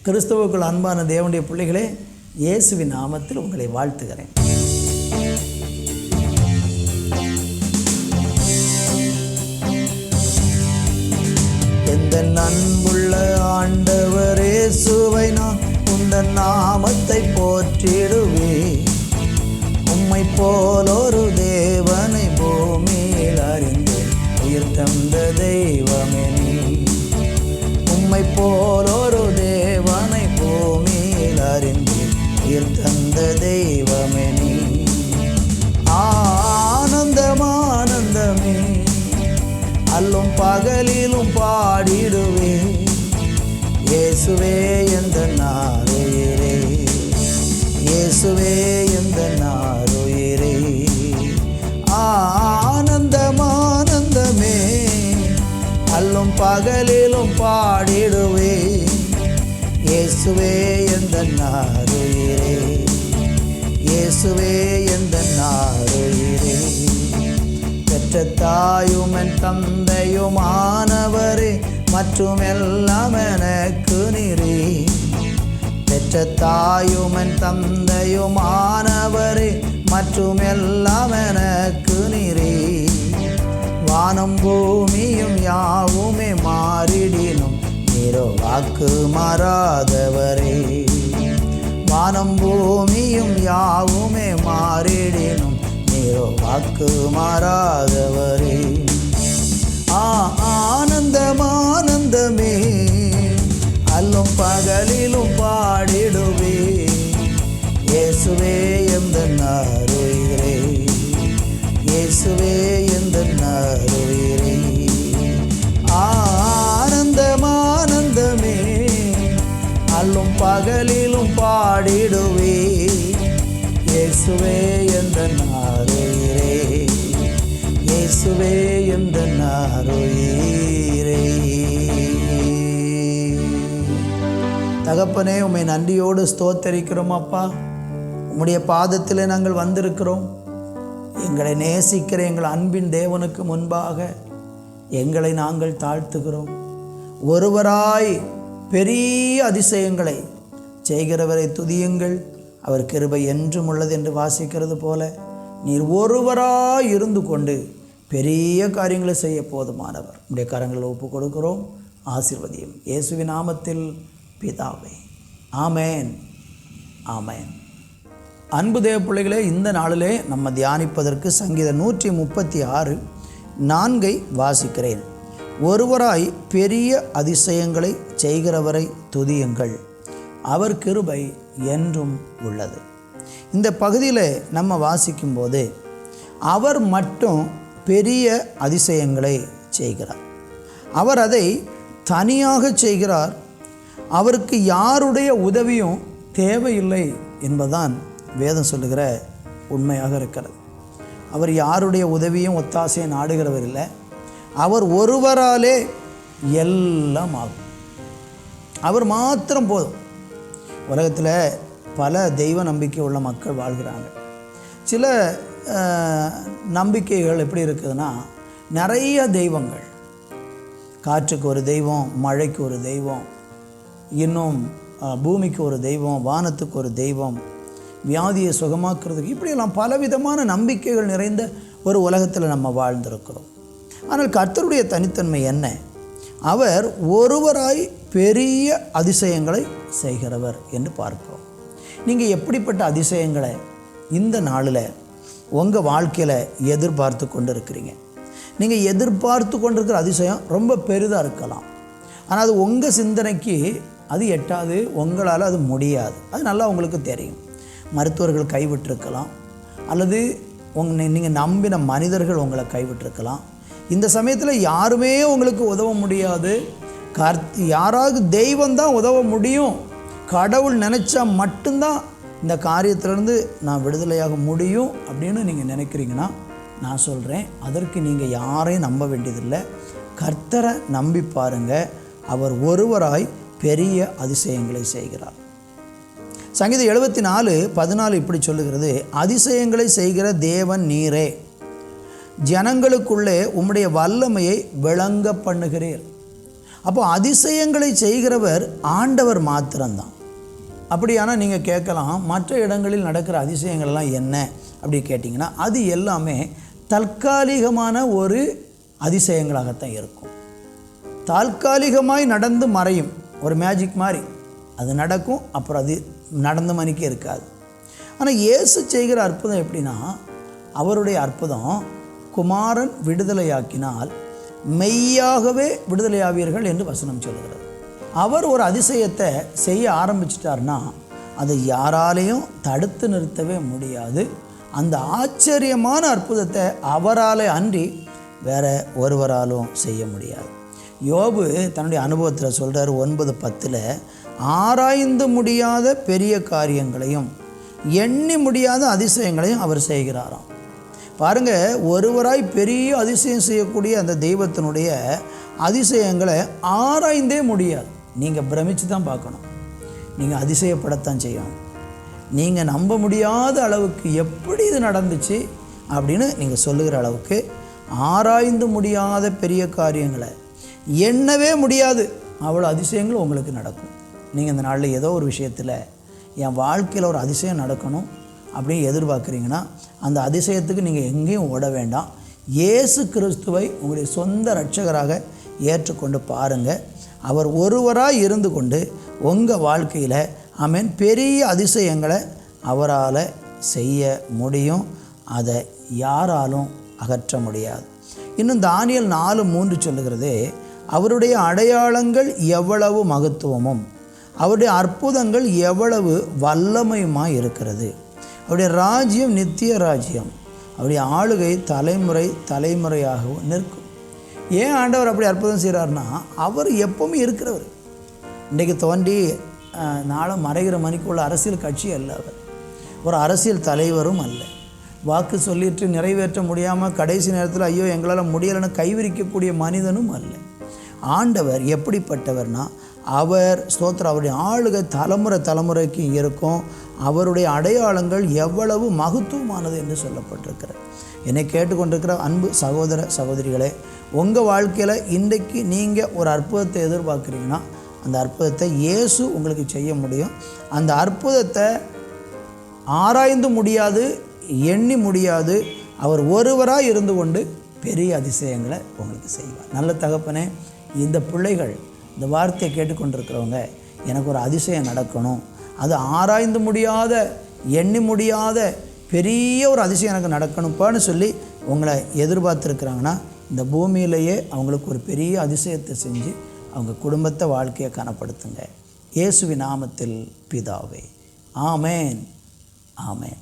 கிறிஸ்துவுக்குள் அன்பான தேவனுடைய பிள்ளைகளே, இயேசுவின் நாமத்தில் உங்களை வாழ்த்துகிறேன். எந்த அன்புள்ள ஆண்டவர் இயேசுவை நான் உந்தன் நாமத்தை போற்றிடுவேன். உம்மை போல் ஒரு தேவனை பூமியில் அறிந்தேன், உயிர் தந்த தெய்வமே நீ. உம்மை போல் ஒரு தேவனை பூமியில் அறிந்தேன், உயிர் தந்த தெய்வமே நீ. ஆனந்தம் ஆனந்தமே, அல்லும் பகலிலும் பாடிடுவே. இயேசுவே எந்த நாருயிரே, இயேசுவே எந்த நாருயிரே. ஆனந்தம் ஆனந்தமே, அல்லும் பகலிலும் பாடிடுவே. இயேசுவே எந்த நாருயிரே, இயேசுவே எந்த நாருயிரே. பெற்ற தாயும் என் தந்தையுமானவரே, மற்றும் எல்லாம் எனக்கு நீரே. பெற்ற தாயும் என் தந்தையுமானவரே, மற்றும் எல்லாம் எனக்கு நீரே. வானம் பூமியும் யாவுமே மாறிடினும் நீரோ வாக்கு மாறாதவரே. வானம் பூமியும் யாவுமே மாறிடினும் நீரோ வாக்கு மாறாதவரே. ஆனந்தம் ஆனந்தமே, அல்லும் பகலிலும் பாடிடுவே. இயேசுவே எந்த நாருயிரே, இயேசுவே எந்த நாருயிரே. ஆனந்தம் ஆனந்தமே, அல்லும் பகலிலும் பாடிடுவே. இயேசுவே எந்த நாருயிரே, இயேசுவே எந்த நாருயிரே. தகப்பனே, உம்மை நன்றியோடு ஸ்தோத்தரிக்கிறோம் அப்பா. உம்முடைய பாதத்திலே நாங்கள் வந்திருக்கிறோம். எங்களை நேசிக்கிற எங்கள் அன்பின் தேவனுக்கு முன்பாக எங்களை நாங்கள் தாழ்த்துகிறோம். ஒருவராய் பெரிய அதிசயங்களை செய்கிறவரை துதியுங்கள், அவர் கிருபை என்றும் உள்ளது என்று வாசிக்கிறது போல நீர் ஒருவராய் இருந்து கொண்டு பெரிய காரியங்களை செய்ய போதுமானவர். உடைய கரங்களில் ஒப்பு கொடுக்கிறோம். ஆசீர்வதியும் இயேசுவின் நாமத்தில் பிதாவே, ஆமேன், ஆமேன். அன்பு தேவ பிள்ளைகளே, இந்த நாளிலே நம்ம தியானிப்பதற்கு சங்கீதம் 136:4 வாசிக்கிறேன். ஒருவராய் பெரிய அதிசயங்களை செய்கிறவரை துதியுங்கள், அவர் கிருபை என்றும் உள்ளது. இந்த பகுதியில் நம்ம வாசிக்கும்போது அவர் மட்டும் பெரிய அதிசயங்களை செய்கிறார். அவர் அதை தனியாக செய்கிறார். அவருக்கு யாருடைய உதவியும் தேவையில்லை என்பதுதான் வேதம் சொல்லுகிற உண்மையாக இருக்கிறது. அவர் யாருடைய உதவியும் ஒத்தாசையை நாடுகிறவர் இல்லை. அவர் ஒருவராலே எல்லாம் ஆகும். அவர் மாத்திரம் போதும். உலகத்தில் பல தெய்வ நம்பிக்கை உள்ள மக்கள் வாழ்கிறாங்க. சில நம்பிக்கைகள் எப்படி இருக்குதுன்னா, நிறைய தெய்வங்கள். காற்றுக்கு ஒரு தெய்வம், மழைக்கு ஒரு தெய்வம், இன்னும் பூமிக்கு ஒரு தெய்வம், வானத்துக்கு ஒரு தெய்வம், வியாதியை சுகமாக்குறதுக்கு, இப்படியெல்லாம் பலவிதமான நம்பிக்கைகள் நிறைந்த ஒரு உலகத்தில் நம்ம வாழ்ந்திருக்கிறோம். ஆனால் கர்த்தருடைய தனித்தன்மை என்ன? அவர் ஒருவராய் பெரிய அதிசயங்களை செய்கிறவர் என்று பார்க்கிறோம். நீங்கள் எப்படிப்பட்ட அதிசயங்களை இந்த நாளில் உங்கள் வாழ்க்கையில் எதிர்பார்த்து கொண்டு இருக்கிறீங்க? நீங்கள் எதிர்பார்த்து கொண்டிருக்கிற அதிசயம் ரொம்ப பெரிதாக இருக்கலாம். ஆனால் அது உங்கள் சிந்தனைக்கு அது எட்டாது, உங்களால் அது முடியாது. அது நல்லா உங்களுக்கு தெரியும். மருத்துவர்கள் கைவிட்டிருக்கலாம், அல்லது நீங்கள் நம்பின மனிதர்கள் உங்களை கைவிட்டிருக்கலாம். இந்த சமயத்தில் யாருமே உங்களுக்கு உதவ முடியாது. யாராவது தெய்வம்தான் உதவ முடியும். கடவுள் நினச்சா மட்டும்தான் இந்த காரியத்திலேருந்து நான் விடுதலையாக முடியும் அப்படின்னு நீங்கள் நினைக்கிறீங்கன்னா, நான் சொல்கிறேன், அதற்கு நீங்கள் யாரையும் நம்ப வேண்டியதில்லை. கர்த்தரை நம்பி பாருங்கள். அவர் ஒருவராய் பெரிய அதிசயங்களை செய்கிறார். சங்கீதம் 74:14 இப்படி சொல்லுகிறது: அதிசயங்களை செய்கிற தேவன் நீரே, ஜனங்களுக்குள்ளே உம்முடைய வல்லமையை விளங்க பண்ணுகிறீர். அப்போ அதிசயங்களை செய்கிறவர் ஆண்டவர் மாத்திரம்தான். அப்படியானால் நீங்கள் கேட்கலாம், மற்ற இடங்களில் நடக்கிற அதிசயங்கள்லாம் என்ன அப்படி கேட்டிங்கன்னா, அது எல்லாமே தற்காலிகமான ஒரு அதிசயங்களாகத்தான் இருக்கும். தற்காலிகமாய் நடந்து மறையும், ஒரு மேஜிக் மாதிரி அது நடக்கும், அப்புறம் அது நடந்த மணிக்கே இருக்காது. ஆனால் இயேசு செய்கிற அற்புதம் எப்படின்னா, அவருடைய அற்புதம் குமாரன் விடுதலையாக்கினால் மெய்யாகவே விடுதலையாவீர்கள் என்று வசனம் சொல்கிறது. அவர் ஒரு அதிசயத்தை செய்ய ஆரம்பிச்சிட்டார்னா அதை யாராலையும் தடுத்து நிறுத்தவே முடியாது. அந்த ஆச்சரியமான அற்புதத்தை அவராலே அன்றி வேற ஒருவராலும் செய்ய முடியாது. யோபு தன்னுடைய அனுபவத்தில் சொல்கிறார் 9:10, ஆராய்ந்து முடியாத பெரிய காரியங்களையும் எண்ணி முடியாத அதிசயங்களையும் அவர் செய்கிறாராம். பாருங்கள், ஒருவராய் பெரிய அதிசயம் செய்யக்கூடிய அந்த தெய்வத்தினுடைய அதிசயங்களை ஆராய்ந்தே முடியாது. நீங்கள் பிரமிச்சு தான் பார்க்கணும், நீங்கள் அதிசயப்படத்தான் செய்யணும். நீங்கள் நம்ப முடியாத அளவுக்கு எப்படி இது நடந்துச்சு அப்படின்னு நீங்கள் சொல்லுகிற அளவுக்கு ஆராய்ந்து முடியாத பெரிய காரியங்களை எண்ணவே முடியாது அவ்வளோ அதிசயங்கள் உங்களுக்கு நடக்கும். நீங்கள் இந்த நாளில் ஏதோ ஒரு விஷயத்தில் என் வாழ்க்கையில் ஒரு அதிசயம் நடக்கணும் அப்படின்னு எதிர்பார்க்குறீங்கன்னா அந்த அதிசயத்துக்கு நீங்கள் எங்கேயும் ஓட வேண்டாம். இயேசு கிறிஸ்துவை உங்களுடைய சொந்த இரட்சகராக ஏற்றுக்கொண்டு பாருங்கள். அவர் ஒருவராக இருந்து கொண்டு உங்கள் வாழ்க்கையில் ஆமென் பெரிய அதிசயங்களை அவரால் செய்ய முடியும். அதை யாராலும் அகற்ற முடியாது. இன்னும் தானியேல் 4:3 சொல்லுகிறது, அவருடைய அடையாளங்கள் எவ்வளவு மகத்துவமும் அவருடைய அற்புதங்கள் எவ்வளவு வல்லமையுமாய் இருக்கிறது. அவருடைய ராஜ்யம் நித்திய ராஜ்யம், அவருடைய ஆளுகை தலைமுறை தலைமுறையாகவும் நிற்கும். ஏன் ஆண்டவர் அப்படி அற்புதம் செய்கிறார்னா, அவர் எப்பவுமே இருக்கிறவர். இன்றைக்கு தோன்றி நாளை மறைகிற மணிக்குள்ள அரசியல் கட்சி அல்ல, அவர் ஒரு அரசியல் தலைவரும் அல்ல. வாக்கு சொல்லிட்டு நிறைவேற்ற முடியாமல் கடைசி நேரத்தில் ஐயோ எங்களால் முடியலைன்னு கைவிரிக்கக்கூடிய மனிதனும் அல்ல. ஆண்டவர் எப்படிப்பட்டவர்னா, அவர் ஸ்தோத்திரம், அவருடைய ஆளுகை தலைமுறை தலைமுறைக்கு இருக்கும். அவருடைய அடையாளங்கள் எவ்வளவு மகத்துவமானது என்று சொல்லப்பட்டிருக்கிறது. என்னை கேட்டுக்கொண்டிருக்கிற அன்பு சகோதர சகோதரிகளே, உங்கள் வாழ்க்கையில் இன்றைக்கு நீங்கள் ஒரு அற்புதத்தை எதிர்பார்க்குறீங்கன்னா அந்த அற்புதத்தை இயேசு உங்களுக்கு செய்ய முடியும். அந்த அற்புதத்தை ஆராய்ந்து முடியாது, எண்ணி முடியாது. அவர் ஒருவராக இருந்து கொண்டு பெரிய அதிசயங்களை உங்களுக்கு செய்வார். நல்ல தகப்பனே, இந்த பிள்ளைகள் இந்த வார்த்தையை கேட்டுக்கொண்டிருக்கிறவங்க, எனக்கு ஒரு அதிசயம் நடக்கணும், அது ஆராய்ந்து முடியாத எண்ணி முடியாத பெரிய ஒரு அதிசயம் எனக்கு நடக்கணும்ப்பான்னு சொல்லி உங்களை எதிர்பார்த்துருக்குறாங்கன்னா இந்த பூமியிலேயே அவங்களுக்கு ஒரு பெரிய அதிசயத்தை செஞ்சு அவங்க குடும்பத்தை வாழ்க்கையை கனப்படுத்துங்க. இயேசுவின் நாமத்தில் பிதாவே, ஆமேன், ஆமேன்.